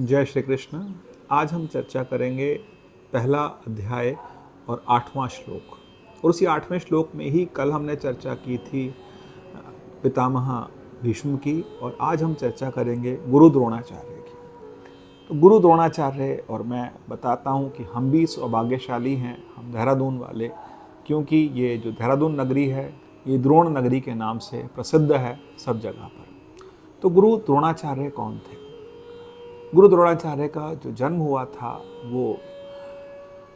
जय श्री कृष्ण। आज हम चर्चा करेंगे पहला अध्याय और 8वां श्लोक। और उसी 8वें श्लोक में ही कल हमने चर्चा की थी पितामह भीष्म की, और आज हम चर्चा करेंगे गुरु द्रोणाचार्य की। तो गुरु द्रोणाचार्य, और मैं बताता हूँ कि हम भी सौभाग्यशाली हैं, हम देहरादून वाले, क्योंकि ये जो देहरादून नगरी है ये द्रोण नगरी के नाम से प्रसिद्ध है सब जगह पर। तो गुरु द्रोणाचार्य कौन थे? गुरु द्रोणाचार्य का जो जन्म हुआ था वो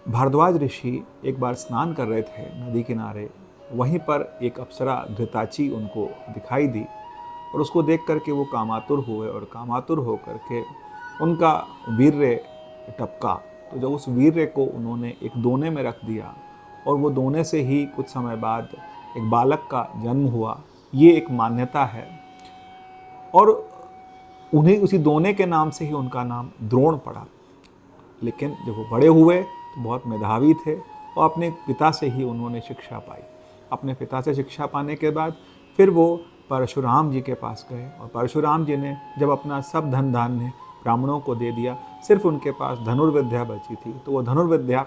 भारद्वाज ऋषि एक बार स्नान कर रहे थे नदी किनारे। वहीं पर एक अप्सरा घृताची उनको दिखाई दी और उसको देख करके वो कामातुर हुए, और कामातुर होकर के उनका वीर्य टपका। तो जब उस वीर्य को उन्होंने एक दोने में रख दिया और वो दोने से ही कुछ समय बाद एक बालक का जन्म हुआ, ये एक मान्यता है। और उन्हीं उसी दोने के नाम से ही उनका नाम द्रोण पड़ा। लेकिन जब वो बड़े हुए तो बहुत मेधावी थे और अपने पिता से ही उन्होंने शिक्षा पाई। अपने पिता से शिक्षा पाने के बाद फिर वो परशुराम जी के पास गए, और परशुराम जी ने जब अपना सब धन धान्य ब्राह्मणों को दे दिया, सिर्फ उनके पास धनुर्विद्या बची थी, तो वो धनुर्विद्या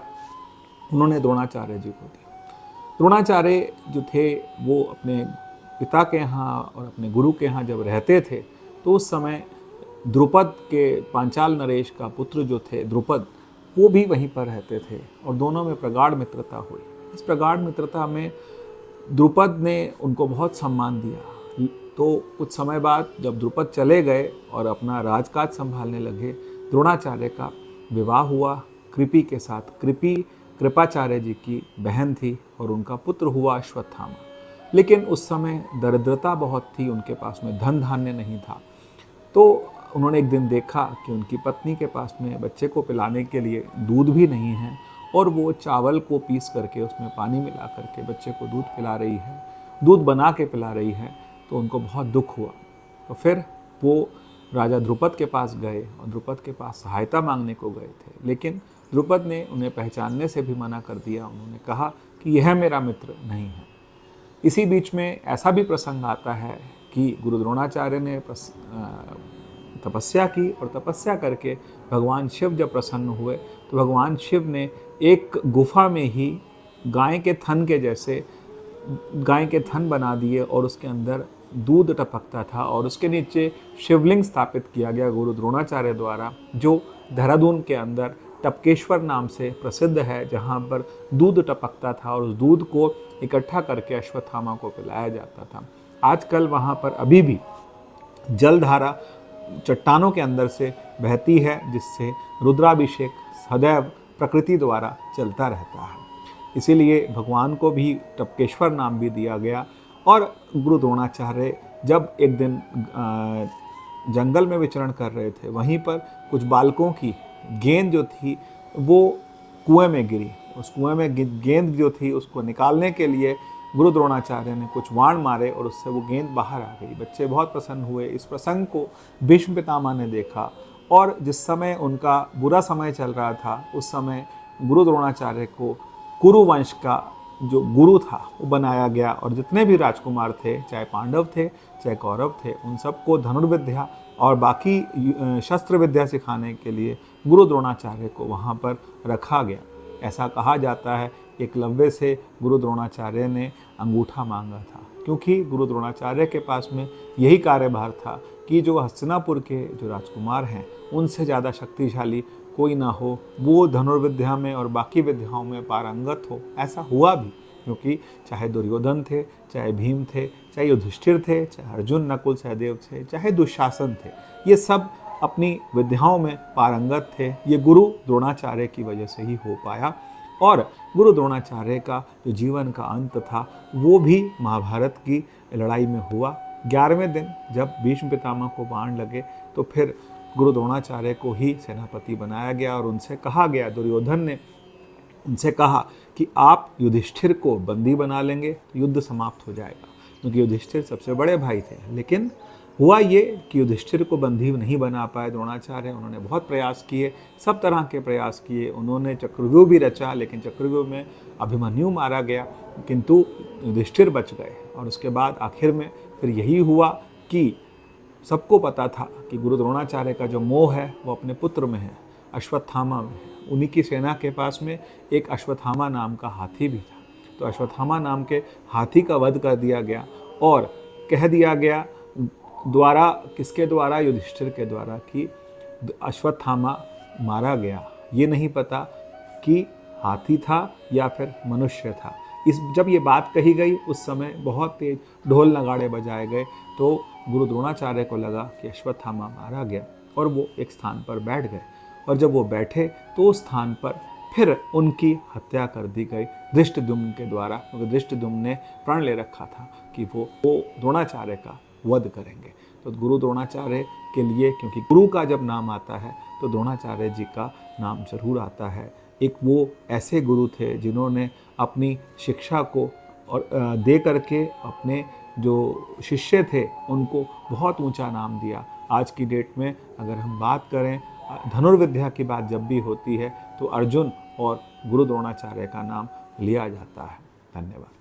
उन्होंने द्रोणाचार्य जी को दी। द्रोणाचार्य जो थे वो अपने पिता के यहाँ और अपने गुरु के यहाँ जब रहते थे तो उस समय द्रुपद के पांचाल नरेश का पुत्र जो थे द्रुपद, वो भी वहीं पर रहते थे और दोनों में प्रगाढ़ मित्रता हुई। इस प्रगाढ़ मित्रता में द्रुपद ने उनको बहुत सम्मान दिया। तो कुछ समय बाद जब द्रुपद चले गए और अपना राजकाज संभालने लगे, द्रोणाचार्य का विवाह हुआ कृपि के साथ। कृपि कृपाचार्य जी की बहन थी और उनका पुत्र हुआ अश्वत्थामा। लेकिन उस समय दरिद्रता बहुत थी, उनके पास में धन धान्य नहीं था। तो उन्होंने एक दिन देखा कि उनकी पत्नी के पास में बच्चे को पिलाने के लिए दूध भी नहीं है, और वो चावल को पीस करके उसमें पानी मिला करके बच्चे को दूध पिला रही है, दूध बना के पिला रही है। तो उनको बहुत दुख हुआ। तो फिर वो राजा द्रुपद के पास गए और द्रुपद के पास सहायता मांगने को गए थे। लेकिन द्रुपद ने उन्हें पहचानने से भी मना कर दिया। उन्होंने कहा कि यह मेरा मित्र नहीं है। इसी बीच में ऐसा भी प्रसंग आता है कि गुरु द्रोणाचार्य ने तपस्या की, और तपस्या करके भगवान शिव जब प्रसन्न हुए तो भगवान शिव ने एक गुफा में ही गाय के थन के जैसे गाय के थन बना दिए, और उसके अंदर दूध टपकता था, और उसके नीचे शिवलिंग स्थापित किया गया गुरु द्रोणाचार्य द्वारा, जो देहरादून के अंदर टपकेश्वर नाम से प्रसिद्ध है, जहाँ पर दूध टपकता था और उस दूध को इकट्ठा करके अश्वत्थामा को पिलाया जाता था। आजकल वहाँ पर अभी भी जलधारा चट्टानों के अंदर से बहती है, जिससे रुद्राभिषेक सदैव प्रकृति द्वारा चलता रहता है। इसीलिए भगवान को भी टपकेश्वर नाम भी दिया गया। और गुरु द्रोणाचार्य जब एक दिन जंगल में विचरण कर रहे थे, वहीं पर कुछ बालकों की गेंद जो थी वो कुएं में गिरी। उस कुएं में गेंद जो थी उसको निकालने के लिए गुरु द्रोणाचार्य ने कुछ वाण मारे और उससे वो गेंद बाहर आ गई। बच्चे बहुत प्रसन्न हुए। इस प्रसंग को भीष्म पितामह ने देखा, और जिस समय उनका बुरा समय चल रहा था उस समय गुरु द्रोणाचार्य को कुरु वंश का जो गुरु था वो बनाया गया, और जितने भी राजकुमार थे, चाहे पांडव थे चाहे कौरव थे, उन सबको धनुर्विद्या और बाकी शस्त्र विद्या सिखाने के लिए गुरु द्रोणाचार्य को वहाँ पर रखा गया। ऐसा कहा जाता है एकलव्य से गुरु द्रोणाचार्य ने अंगूठा मांगा था, क्योंकि गुरु द्रोणाचार्य के पास में यही कार्यभार था कि जो हस्तिनापुर के जो राजकुमार हैं उनसे ज़्यादा शक्तिशाली कोई ना हो, वो धनुर्विद्या में और बाकी विद्याओं में पारंगत हो। ऐसा हुआ भी, क्योंकि चाहे दुर्योधन थे, चाहे भीम थे, चाहे युधिष्ठिर थे, चाहे अर्जुन नकुल सहदेव थे, चाहे दुशासन थे, ये सब अपनी विद्याओं में पारंगत थे। ये गुरु द्रोणाचार्य की वजह से ही हो पाया। और गुरु द्रोणाचार्य का जो जीवन का अंत था वो भी महाभारत की लड़ाई में हुआ। 11वें दिन जब भीष्म पितामह को बाण लगे तो फिर गुरु द्रोणाचार्य को ही सेनापति बनाया गया, और उनसे कहा गया, दुर्योधन ने उनसे कहा कि आप युधिष्ठिर को बंदी बना लेंगे तो युद्ध समाप्त हो जाएगा, क्योंकि युधिष्ठिर सबसे बड़े भाई थे। लेकिन हुआ ये कि युधिष्ठिर को बंदी नहीं बना पाए द्रोणाचार्य। उन्होंने बहुत प्रयास किए, सब तरह के प्रयास किए। उन्होंने चक्रव्यूह भी रचा, लेकिन चक्रव्यूह में अभिमन्यु मारा गया, किंतु युधिष्ठिर बच गए। और उसके बाद आखिर में फिर यही हुआ कि सबको पता था कि गुरु द्रोणाचार्य का जो मोह है वो अपने पुत्र में है, अश्वत्थामा में है। उन्हीं की सेना के पास में एक अश्वत्थामा नाम का हाथी भी था। तो अश्वत्थामा नाम के हाथी का वध कर दिया गया और कह दिया गया द्वारा, किसके द्वारा? युधिष्ठिर के द्वारा, कि अश्वत्थामा मारा गया। ये नहीं पता कि हाथी था या फिर मनुष्य था। जब ये बात कही गई उस समय बहुत तेज ढोल नगाड़े बजाए गए। तो गुरु द्रोणाचार्य को लगा कि अश्वत्थामा मारा गया और वो एक स्थान पर बैठ गए। और जब वो बैठे तो उस स्थान पर फिर उनकी हत्या कर दी गई धृष्टद्युम्न के द्वारा, क्योंकि धृष्टद्युम्न ने प्रण ले रखा था कि वो द्रोणाचार्य का वध करेंगे। तो गुरु द्रोणाचार्य के लिए, क्योंकि गुरु का जब नाम आता है तो द्रोणाचार्य जी का नाम जरूर आता है। एक वो ऐसे गुरु थे जिन्होंने अपनी शिक्षा को और दे करके अपने जो शिष्य थे उनको बहुत ऊंचा नाम दिया। आज की डेट में अगर हम बात करें धनुर्विद्या की बात जब भी होती है तो अर्जुन और गुरु द्रोणाचार्य का नाम लिया जाता है। धन्यवाद।